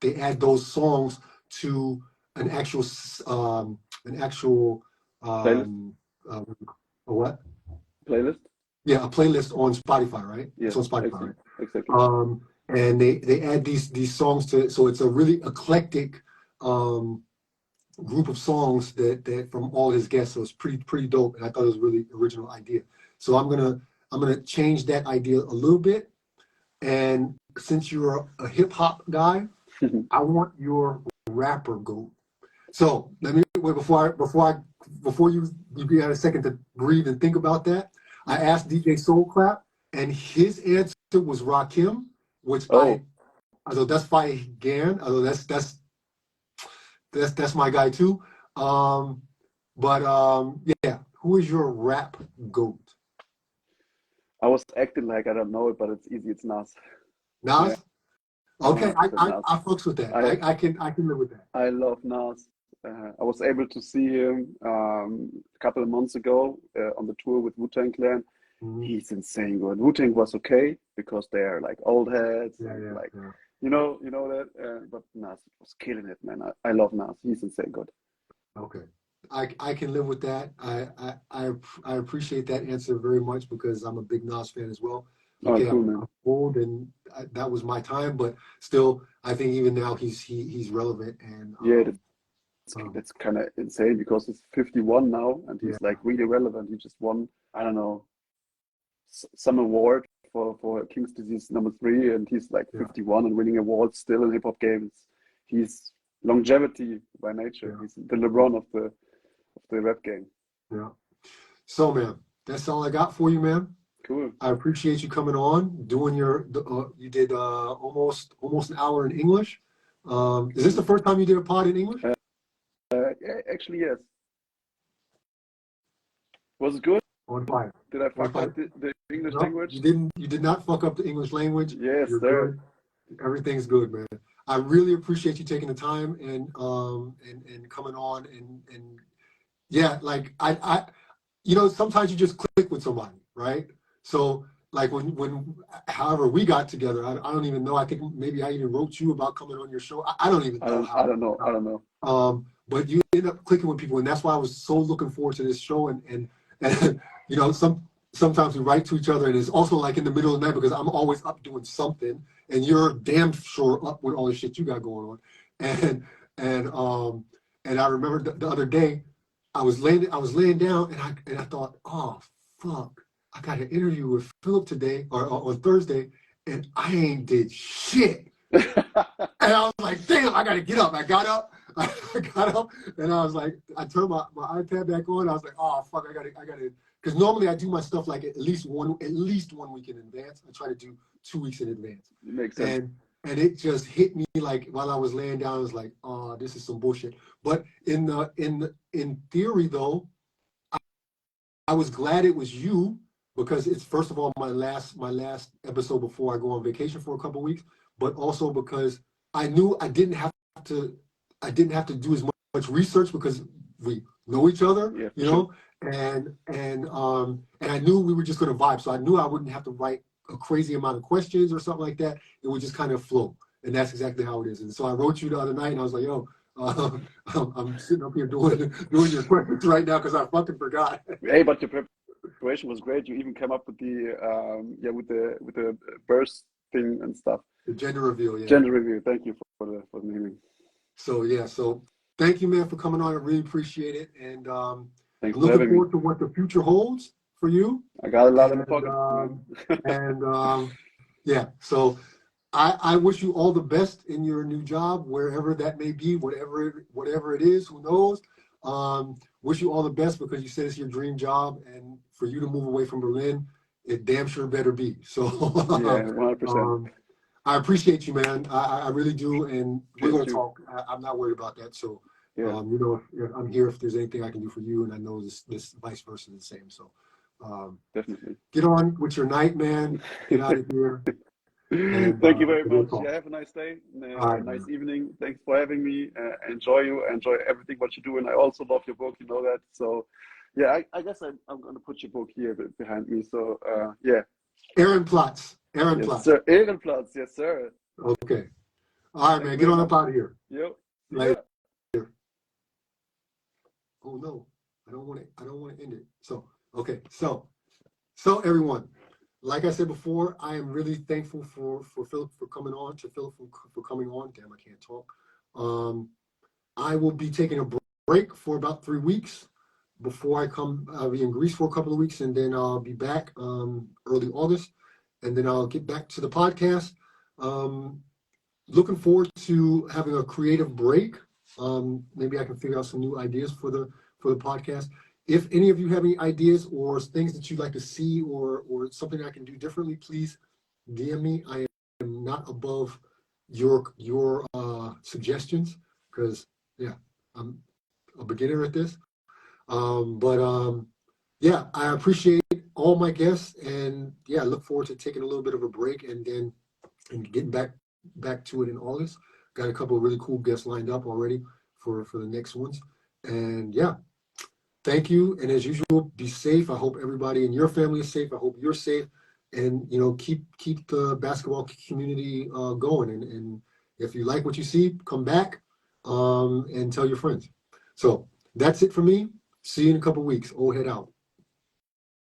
they add those songs to an actual Playlist? A what? Playlist? Yeah, a playlist on Spotify, right? Yes, It's on Spotify, exactly. right? And they add these songs to it, so it's a really eclectic group of songs that from all his guests. So it's pretty dope, and I thought it was a really original idea. So I'm gonna change that idea a little bit. And since you're a hip hop guy, I want your rapper GOAT. So let me wait before you get a second to breathe and think about that. I asked DJ Soulclap, and his answer was Rakim, which although that's fire Gan, although that's my guy too. Yeah, who is your rap GOAT? I was acting like I don't know it, but it's easy. It's Nas. Nas? Yeah. Okay, I Nas. fucks with that. I can live with that. I love Nas. I was able to see him a couple of months ago on the tour with Wu-Tang Clan. Mm-hmm. He's insane good. Wu-Tang was okay because they're like old heads, you know that. But Nas was killing it, man. I love Nas. He's insane good. Okay, I can live with that. I appreciate that answer very much because I'm a big Nas fan as well. Okay, cool, man. I'm old, and that was my time, but still, I think even now he's relevant. And that's kind of insane because he's 51 now, and he's like really relevant. He just won, I don't know, some award for King's Disease #3, and he's like 51 and winning awards still in hip hop games. He's longevity by nature. Yeah. He's the LeBron of the rap game. Yeah. So, man, that's all I got for you, man. Cool. I appreciate you coming on, doing you did almost an hour in English. Is this the first time you did a pod in English? Actually, yes. Was it good? On fire. Did I fuck up the English language? You did not fuck up the English language. Yes, sir. Good. Everything's good, man. I really appreciate you taking the time and coming on and yeah, like I sometimes you just click with somebody, right? So like when however we got together, I don't even know. I think maybe I even wrote you about coming on your show. I don't even know. I don't know. But you end up clicking with people, and that's why I was so looking forward to this show. And sometimes we write to each other, and it's also like in the middle of the night because I'm always up doing something, and you're damn sure up with all the shit you got going on. And I remember the other day, I was laying down, and I thought, oh fuck, I got an interview with Philipp today or on Thursday, and I ain't did shit. And I was like, damn, I gotta get up. I got up, and I was like, I turned my iPad back on. I was like, oh fuck, I gotta because normally I do my stuff like at least one week in advance. I try to do 2 weeks in advance. Makes sense. And it just hit me like while I was laying down. I was like, oh, this is some bullshit. But in theory though, I was glad it was you, because it's, first of all, my last episode before I go on vacation for a couple of weeks, but also because I knew I didn't have to do as much research, because we know each other, Yeah, you know, and I knew we were just going to vibe. So I knew I wouldn't have to write a crazy amount of questions or something like that. It would just kind of flow. And that's exactly how it is. And so I wrote you the other night and I was like, yo, I'm sitting up here doing your questions right now because I fucking forgot. Hey, but the preparation was great. You even came up with the with the birth thing and stuff. The gender reveal, yeah. Gender reveal. Thank you for the naming. So yeah, so thank you, man, for coming on. I really appreciate it, and thanks looking forward to what the future holds for you. I got a lot in the pocket. Yeah, so I wish you all the best in your new job, wherever that may be, whatever it is, who knows. Wish you all the best, because you said it's your dream job, and for you to move away from Berlin, it damn sure better be. So yeah, 100%. I appreciate you, man. I really do, and we're going to talk. I'm not worried about that. So, yeah. you know, if I'm here if there's anything I can do for you, and I know this vice versa is the same. So, definitely. Get on with your night, man. Get out of here. And, thank you very much. Talk. Yeah, have a nice day, right, nice evening. Thanks for having me. Enjoy everything what you do, and I also love your book. You know that. So, yeah, I guess I'm going to put your book here behind me. So, yeah. Ehrenplatz. Yes, sir. Ehrenplatz. Yes, sir. Okay. All right, man. Get on up out of here. Yep. Later. Oh no, I don't want to end it. So, okay. So everyone, like I said before, I am really thankful for Philip for coming on. To Philip for coming on. Damn, I can't talk. I will be taking a break for about 3 weeks before I come. I'll be in Greece for a couple of weeks, and then I'll be back early August, and then I'll get back to the podcast. Looking forward to having a creative break. Maybe I can figure out some new ideas for the podcast. If any of you have any ideas or things that you'd like to see or something I can do differently, please DM me. I am not above your suggestions, because yeah, I'm a beginner at this. Yeah, I appreciate all my guests, and yeah, I look forward to taking a little bit of a break and getting back to it in August. Got a couple of really cool guests lined up already for the next ones. And yeah, thank you. And as usual, be safe. I hope everybody in your family is safe. I hope you're safe. And, you know, keep the basketball community going. And if you like what you see, come back and tell your friends. So that's it for me. See you in a couple of weeks. Old head out.